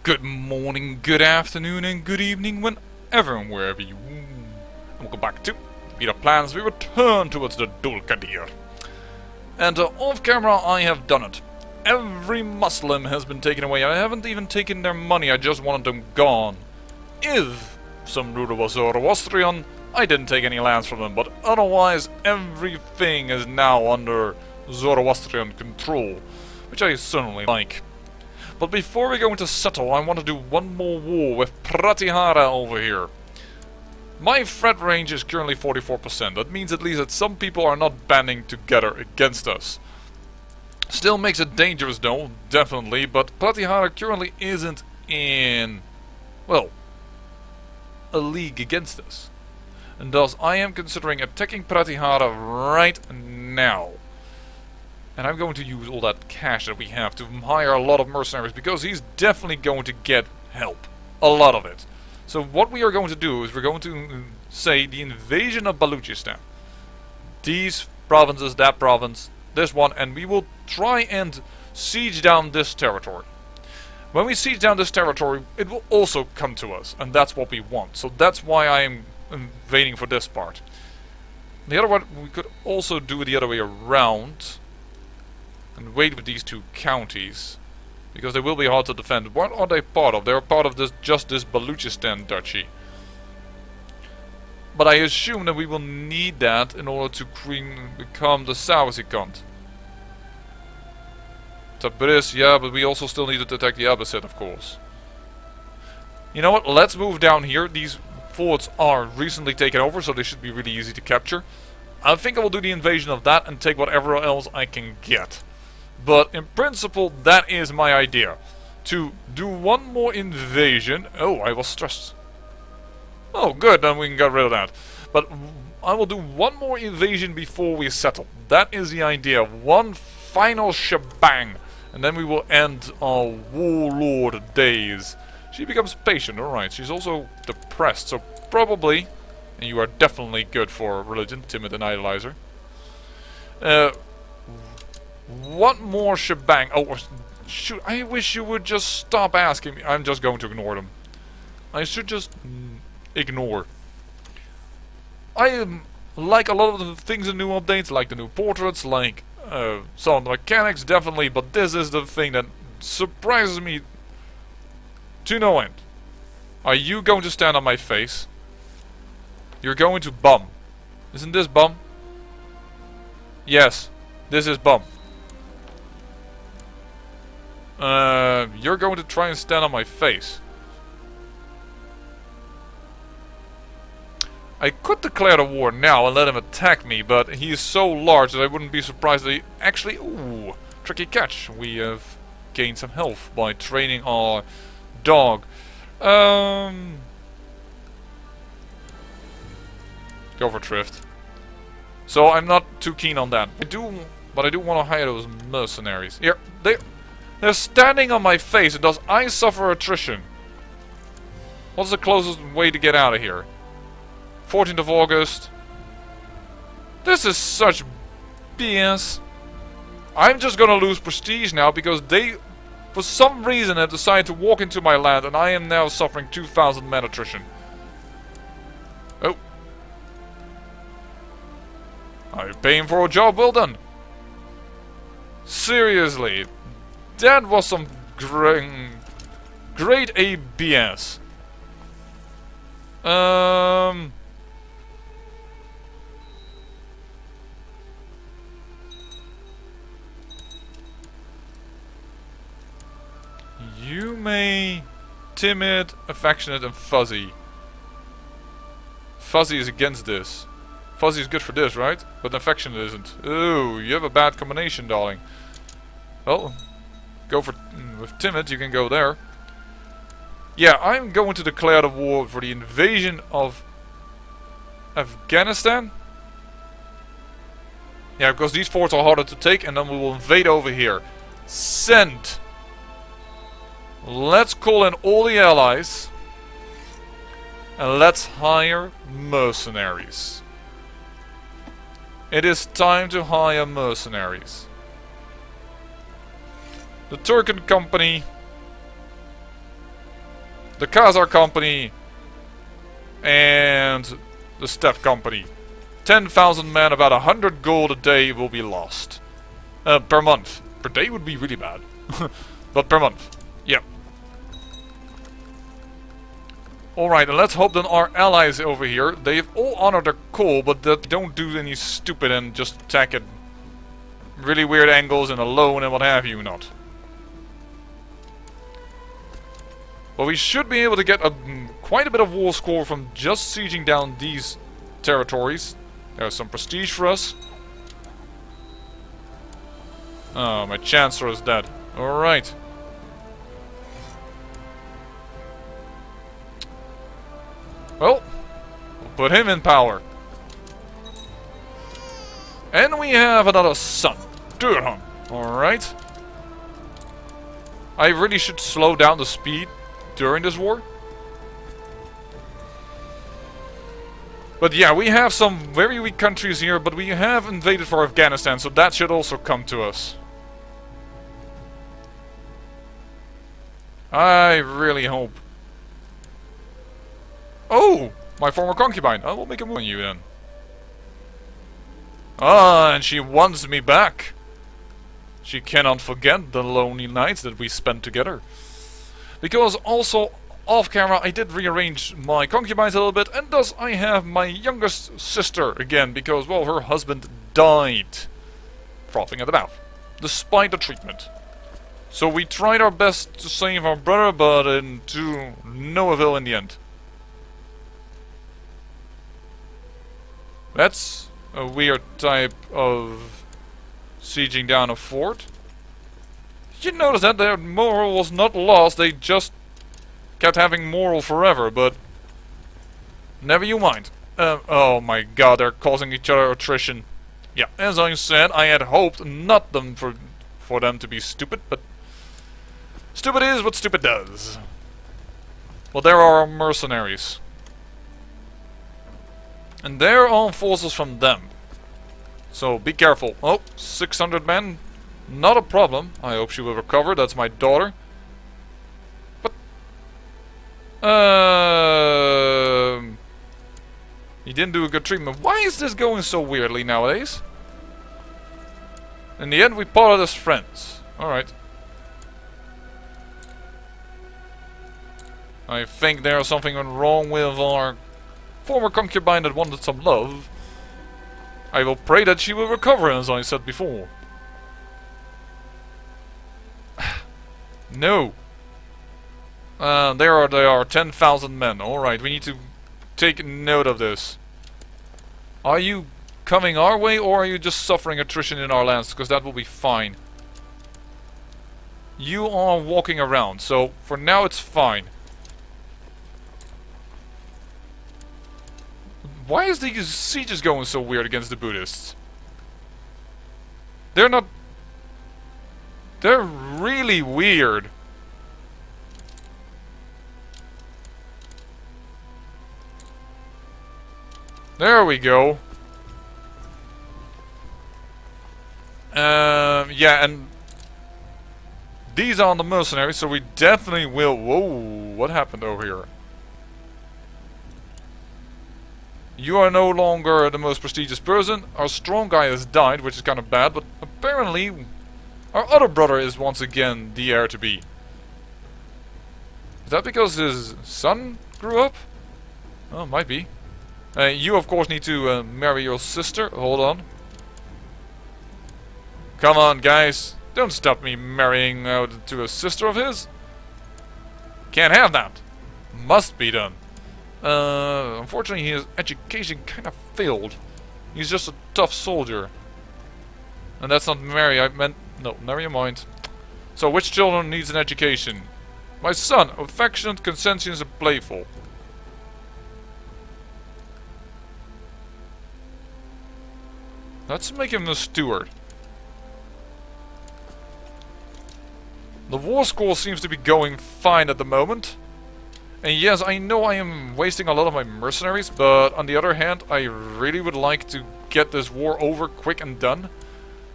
Good morning, good afternoon, and good evening, whenever and wherever you. Welcome back to Peter Plans. We return towards the Dulkadir. And off camera, I have done it. Every Muslim has been taken away. I haven't even taken their money, I just wanted them gone. If some ruler was Zoroastrian, I didn't take any lands from them, but otherwise, everything is now under Zoroastrian control, which I certainly like. But before we go into settle, I want to do one more war with Pratihara over here. My threat range is currently 44%. That means at least that some people are not banding together against us. Still makes it dangerous though, definitely, but Pratihara currently isn't in, well, a league against us. And thus I am considering attacking Pratihara right now. And I'm going to use all that cash that we have to hire a lot of mercenaries, because he's definitely going to get help. A lot of it. So what we are going to do is we're going to say the invasion of Baluchistan. These provinces, that province, this one, and we will try and siege down this territory. When we siege down this territory, it will also come to us, and that's what we want. So that's why I am invading for this part. The other one, we could also do it the other way around. And wait with these two counties, because they will be hard to defend. What are they part of? They are part of just this Baluchistan duchy. But I assume that we will need that in order to become the Sawasikant. Tabriz, yeah, but we also still need to attack the Abbasid, of course. You know what? Let's move down here. These forts are recently taken over, so they should be really easy to capture. I think I will do the invasion of that and take whatever else I can get. But in principle, that is my idea. To do one more invasion. Oh, I was stressed. Oh, good, then we can get rid of that. But I will do one more invasion before we settle. That is the idea. One final shebang. And then we will end our warlord days. She becomes patient, alright. She's also depressed, so probably, and you are definitely good for religion, timid and idolizer. One more shebang. Oh, shoot, I wish you would just stop asking me. I'm just going to ignore them. I should just ignore. I like a lot of the things in new updates, like the new portraits, like some of the mechanics, definitely, but this is the thing that surprises me to no end. Are you going to stand on my face? You're going to bum. Isn't this bum? Yes, this is bum. You're going to try and stand on my face. I could declare the war now and let him attack me, but he is so large that I wouldn't be surprised that he actually... Ooh, tricky catch. We have gained some health by training our dog. Go for thrift. So I'm not too keen on that. But I do want to hire those mercenaries. Here, they're standing on my face, and thus I suffer attrition. What's the closest way to get out of here? 14th of August. This is such BS. I'm just gonna lose prestige now because they, for some reason, have decided to walk into my land, and I am now suffering 2,000 men attrition. Oh. I'm paying for a job well done. Seriously. That was some great ABS. You may timid, affectionate, and fuzzy. Fuzzy is against this. Fuzzy is good for this, right? But affectionate isn't. Ooh, you have a bad combination, darling. Well, go for with timid, you can go there. Yeah, I'm going to declare the war for the invasion of Afghanistan. Yeah, because these forts are harder to take, and then we will invade over here. Send. Let's call in all the allies. And let's hire mercenaries. It is time to hire mercenaries. The Turken company the Khazar Company, and the Steppe Company. 10,000 men, about 100 gold a day will be lost. Per month. Per day would be really bad. But per month. Yeah. Alright, and let's hope that our allies over here, they've all honored their call, but that they don't do any stupid and just attack at really weird angles and alone and what have you not. But we should be able to get quite a bit of war score from just sieging down these territories. There's some prestige for us. Oh, my Chancellor is dead. Alright. Well, we'll put him in power. And we have another son. Durham. Alright. I really should slow down the speed during this war. But yeah, we have some very weak countries here, but we have invaded for Afghanistan, so that should also come to us. I really hope. Oh! My former concubine. I will make a move on you then. Ah, and she wants me back. She cannot forget the lonely nights that we spent together. Because also, off camera, I did rearrange my concubines a little bit, and thus I have my youngest sister again, because, well, her husband died. Frothing at the mouth. Despite the treatment. So we tried our best to save our brother, but to no avail in the end. That's a weird type of sieging down a fort. Did you notice that their moral was not lost, they just kept having moral forever, but never you mind. Oh my god, they're causing each other attrition. Yeah, as I said, I had hoped not for them to be stupid, but stupid is what stupid does. Well, there are our mercenaries. And they're all forces from them. So be careful. Oh, 600 men. Not a problem. I hope she will recover. That's my daughter. But he didn't do a good treatment. Why is this going so weirdly nowadays? In the end, we parted as friends. Alright. I think there's something wrong with our former concubine that wanted some love. I will pray that she will recover, as I said before. No. There are 10,000 men. Alright, we need to take note of this. Are you coming our way, or are you just suffering attrition in our lands? Because that will be fine. You are walking around, so for now it's fine. Why is these sieges going so weird against the Buddhists? They're not... They're really weird. There we go. Yeah, and these are the mercenaries, so we definitely will... Whoa, what happened over here? You are no longer the most prestigious person. Our strong guy has died, which is kind of bad, but apparently our other brother is once again the heir-to-be. Is that because his son grew up? Oh, might be. You, of course, need to marry your sister. Hold on. Come on, guys. Don't stop me marrying out to a sister of his. Can't have that. Must be done. Unfortunately, his education kind of failed. He's just a tough soldier. And that's not marry, I meant... No, never mind. So, which children needs an education? My son, affectionate, conscientious, and playful. Let's make him the steward. The war score seems to be going fine at the moment. And yes, I know I am wasting a lot of my mercenaries, but on the other hand, I really would like to get this war over quick and done.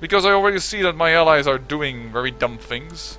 Because I already see that my allies are doing very dumb things.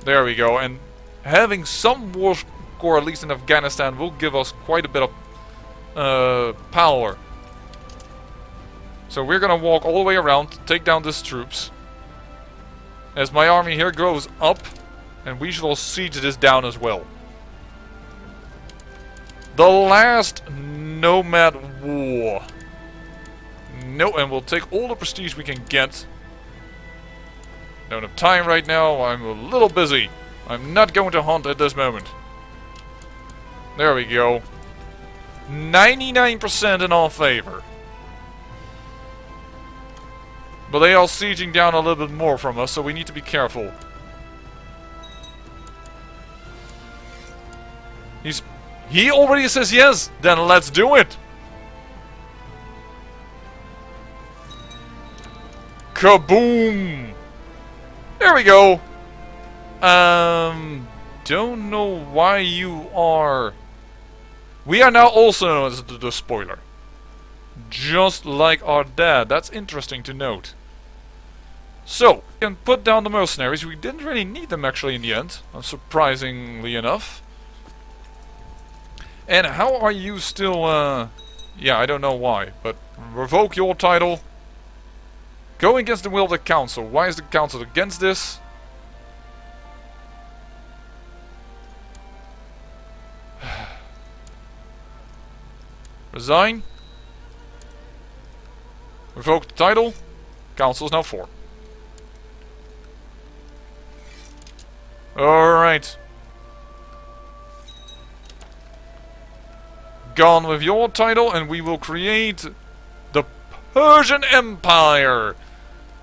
There we go. And having some war core, at least in Afghanistan, will give us quite a bit of power. So we're gonna walk all the way around, take down these troops. As my army here grows up, and we shall siege this down as well. The last nomad war. No, and we'll take all the prestige we can get. Don't have time right now, I'm a little busy. I'm not going to hunt at this moment. There we go. 99% in our favor. But they are sieging down a little bit more from us, so we need to be careful. He already says yes, then let's do it! Kaboom! There we go! Don't know why you are... We are now also known as the spoiler. Just like our dad. That's interesting to note. So, we can put down the mercenaries. We didn't really need them actually in the end, surprisingly enough. And how are you still, yeah, I don't know why, but revoke your title. Go against the will of the council. Why is the council against this? Resign. Revoke the title. Council is now 4. Alright. Gone with your title, and we will create the Persian Empire.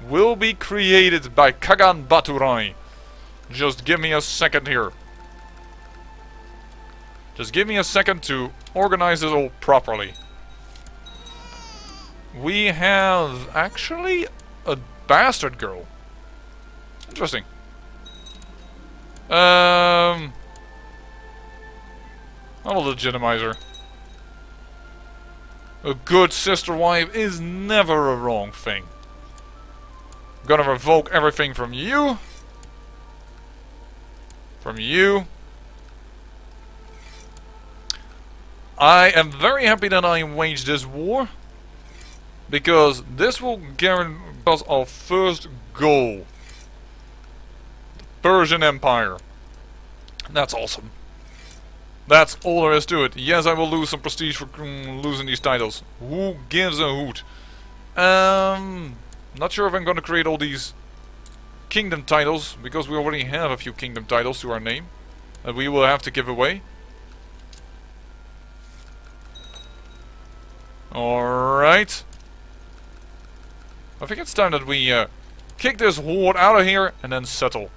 Will be created by Kagan Baturai. Just give me a second here. Just give me a second to organize this all properly. We have actually a bastard girl. Interesting. I'll legitimize her. A good sister wife is never a wrong thing. I'm gonna revoke everything from you. From you. I am very happy that I waged this war. Because this will guarantee us our first goal. The Persian Empire. That's awesome. That's all there is to it. Yes, I will lose some prestige for losing these titles. Who gives a hoot? Not sure if I'm going to create all these kingdom titles, because we already have a few kingdom titles to our name that we will have to give away. Alright. I think it's time that we kick this horde out of here and then settle.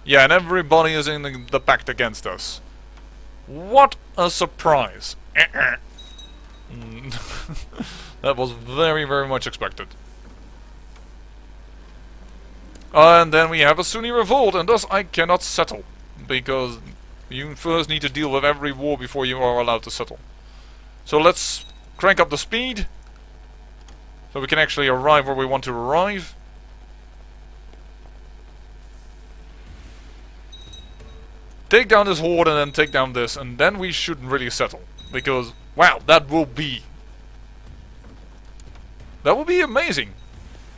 Yeah, and everybody is in the pact against us. What a surprise. That was very, very much expected. And then we have a Sunni revolt, and thus I cannot settle. Because you first need to deal with every war before you are allowed to settle. So let's crank up the speed. So we can actually arrive where we want to arrive. Take down this horde and then take down this, and then we should really settle. Because, wow, that will be amazing,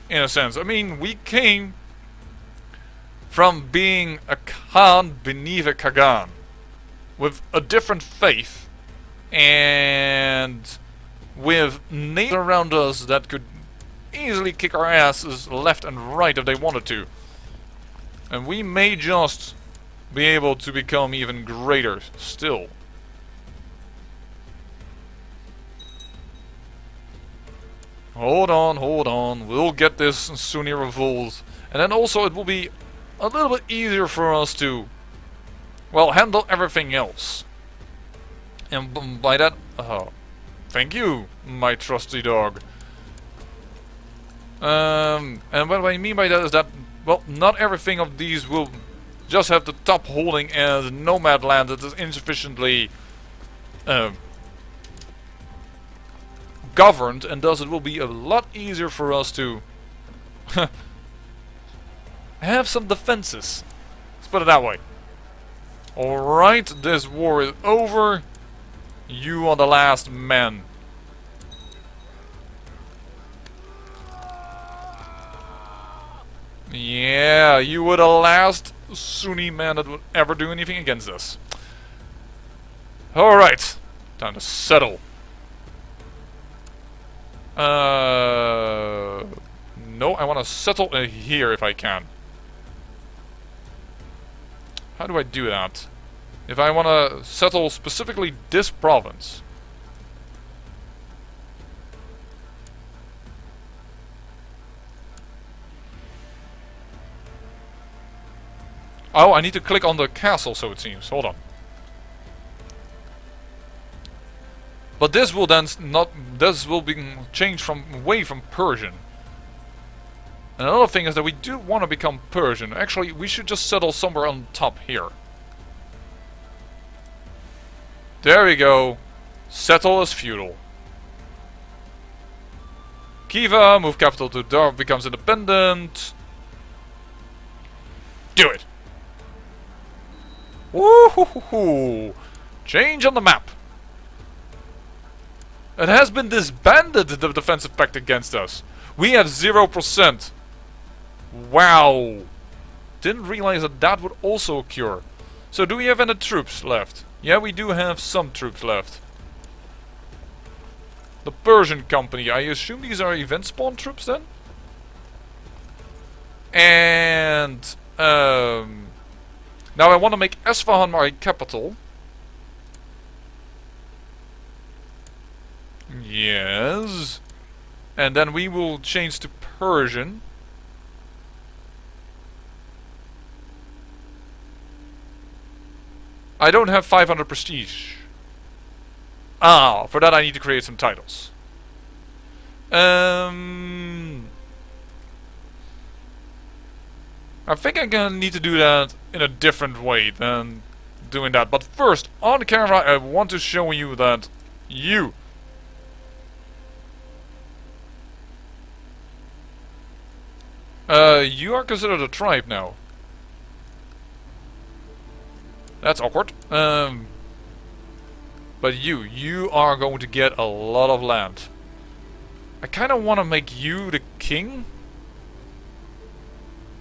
in a sense. I mean, we came from being a Khan beneath a Kagan, with a different faith, and with natives around us that could easily kick our asses left and right if they wanted to. And we may just be able to become even greater still. Hold on, we'll get this Sunni revolt. And then also it will be a little bit easier for us to, well, handle everything else. And by that, thank you, my trusty dog. And what I mean by that is that, well, not everything of these will just have the top holding as nomad land that is insufficiently governed, and thus it will be a lot easier for us to have some defenses. Let's put it that way. Alright, this war is over. You are the last man. Yeah, you were the last Sunni man that would ever do anything against us. Alright, time to settle. No, I want to settle here if I can. How do I do that? If I want to settle specifically this province. Oh, I need to click on the castle, so it seems. Hold on. But this will then this will be changed from away from Persian. And another thing is that we do want to become Persian. Actually, we should just settle somewhere on top here. There we go. Settle as feudal. Kiva, move capital to Dar, becomes independent. Do it. Woohoo! Change on the map. It has been disbanded, the defensive pact against us. We have 0%. Wow. Didn't realize that that would also occur. So do we have any troops left? Yeah, we do have some troops left. The Persian company. I assume these are event spawn troops then? And now I want to make Esfahan my capital. Yes. And then we will change to Persian. I don't have 500 prestige. Ah, for that I need to create some titles. I think I'm gonna need to do that in a different way than doing that. But first, on camera, I want to show you that you are considered a tribe now. That's awkward. But you are going to get a lot of land. I kind of want to make you the king.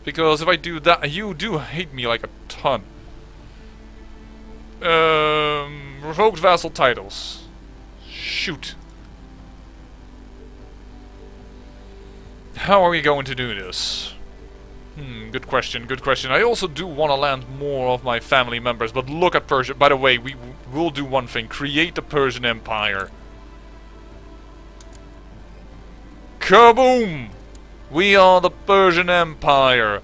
Because if I do that, you do hate me like a ton. Revoked vassal titles. Shoot. How are we going to do this? Good question, good question. I also do want to land more of my family members, but look at Persia. By the way, we will do one thing. Create the Persian Empire. Kaboom! We are the Persian Empire.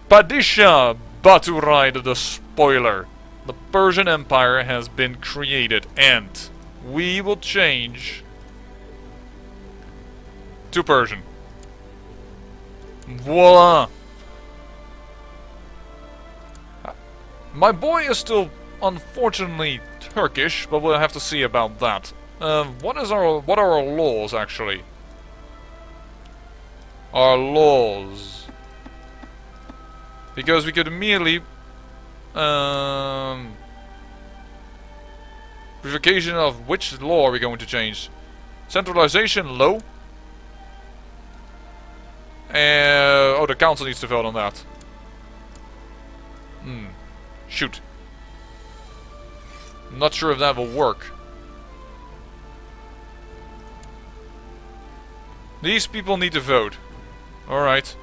Padishah Baturai the Spoiler. The Persian Empire has been created, and we will change to Persian. Voila! My boy is still, unfortunately, Turkish, but we'll have to see about that. What are our laws, actually? Our laws. Because we could immediately... Revocation of which law are we going to change? Centralization, low. Oh, the council needs to vote on that. Shoot. I'm not sure if that will work. These people need to vote. Alright.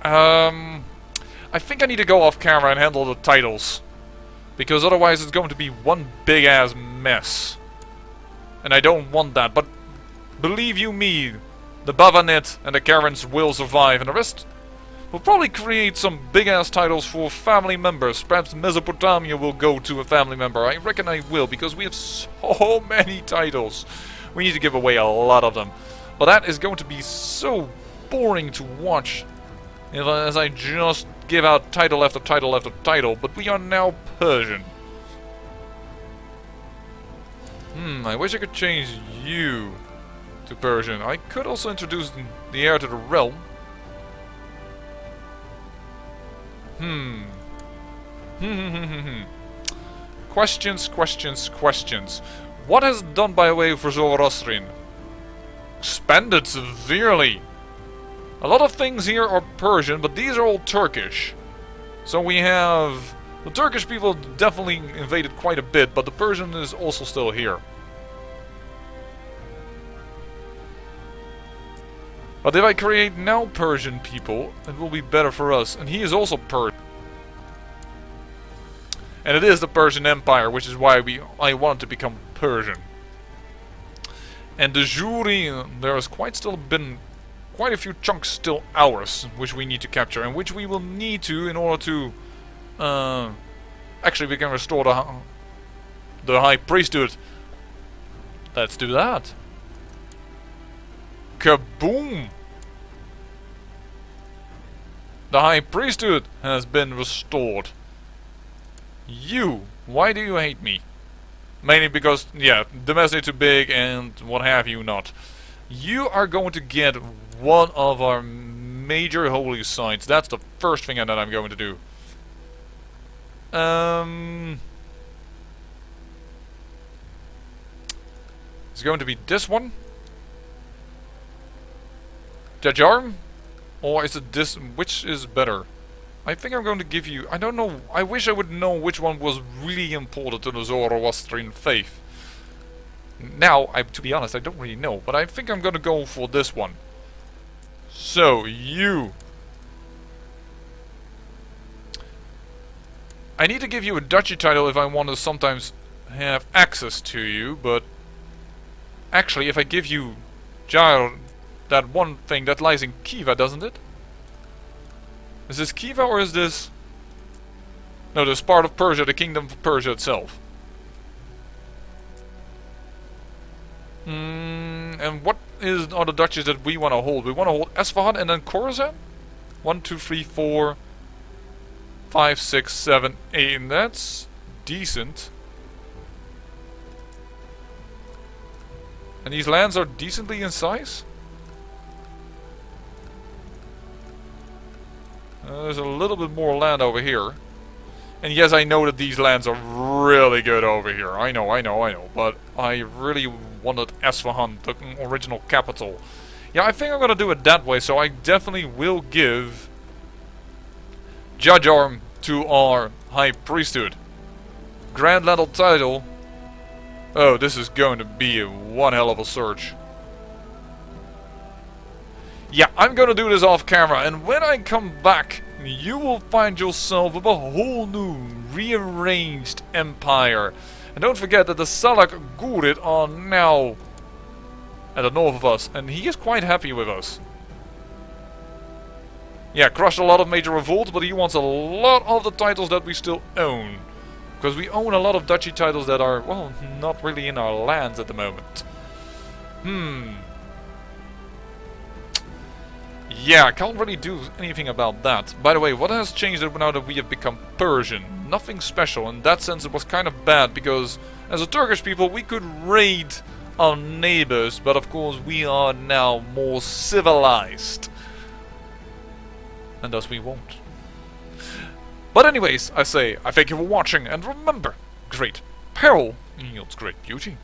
I think I need to go off camera and handle the titles. Because otherwise it's going to be one big ass mess. And I don't want that. But believe you me, the Bavanit and the Karens will survive, and the rest will probably create some big-ass titles for family members. Perhaps Mesopotamia will go to a family member. I reckon I will, because we have so many titles. We need to give away a lot of them. But that is going to be so boring to watch, as I just give out title after title after title. But we are now Persian. I wish I could change you to Persian. I could also introduce the heir to the realm. Hmm. Questions, questions, questions. What has it done by way for Zoroastrian? Expanded severely. A lot of things here are Persian, but these are all Turkish. So we have... The Turkish people definitely invaded quite a bit, but the Persian is also still here. But if I create now Persian people, it will be better for us. And he is also Persian. And it is the Persian Empire, which is why I wanted to become Persian. And the jury, there has been quite a few chunks still ours, which we need to capture, and which we will need to in order to... actually, we can restore the High Priesthood. Let's do that. Kaboom! The High Priesthood has been restored. You, why do you hate me? Mainly because, yeah, the mess is too big and what have you not. You are going to get one of our major holy sites. That's the first thing that I'm going to do. It's going to be this one. Jajarm? Or is it this? Which is better? I think I'm going to give you... I don't know. I wish I would know which one was really important to the Zoroastrian faith. Now, to be honest, I don't really know. But I think I'm going to go for this one. So, you... I need to give you a duchy title if I want to sometimes have access to you, but... Actually, if I give you... Jair, that one thing that lies in Khiva, doesn't it? Is this Khiva or is this... No, this part of Persia, the kingdom of Persia itself. And what are the duchies that we want to hold? We want to hold Esfahan and then Khorasan? 1, 2, 3, 4... 5, 6, 7, 8, and that's decent. And these lands are decently in size? There's a little bit more land over here. And yes, I know that these lands are really good over here. I know. But I really wanted Esfahan, the original capital. Yeah, I think I'm gonna do it that way, so I definitely will give Jajarm to our High Priesthood. Grand Landal title. Oh, this is going to be one hell of a search. Yeah, I'm gonna do this off camera, and when I come back, you will find yourself with a whole new, rearranged empire. And don't forget that the Salak Gurid are now at the north of us, and he is quite happy with us. Yeah, crushed a lot of major revolts, but he wants a lot of the titles that we still own. Because we own a lot of duchy titles that are, well, not really in our lands at the moment. Yeah, I can't really do anything about that. By the way, what has changed now that we have become Persian? Nothing special. In that sense, it was kind of bad, because as a Turkish people, we could raid our neighbors, but of course we are now more civilized. And thus we won't. But anyways, I say, I thank you for watching, and remember, great peril yields great beauty.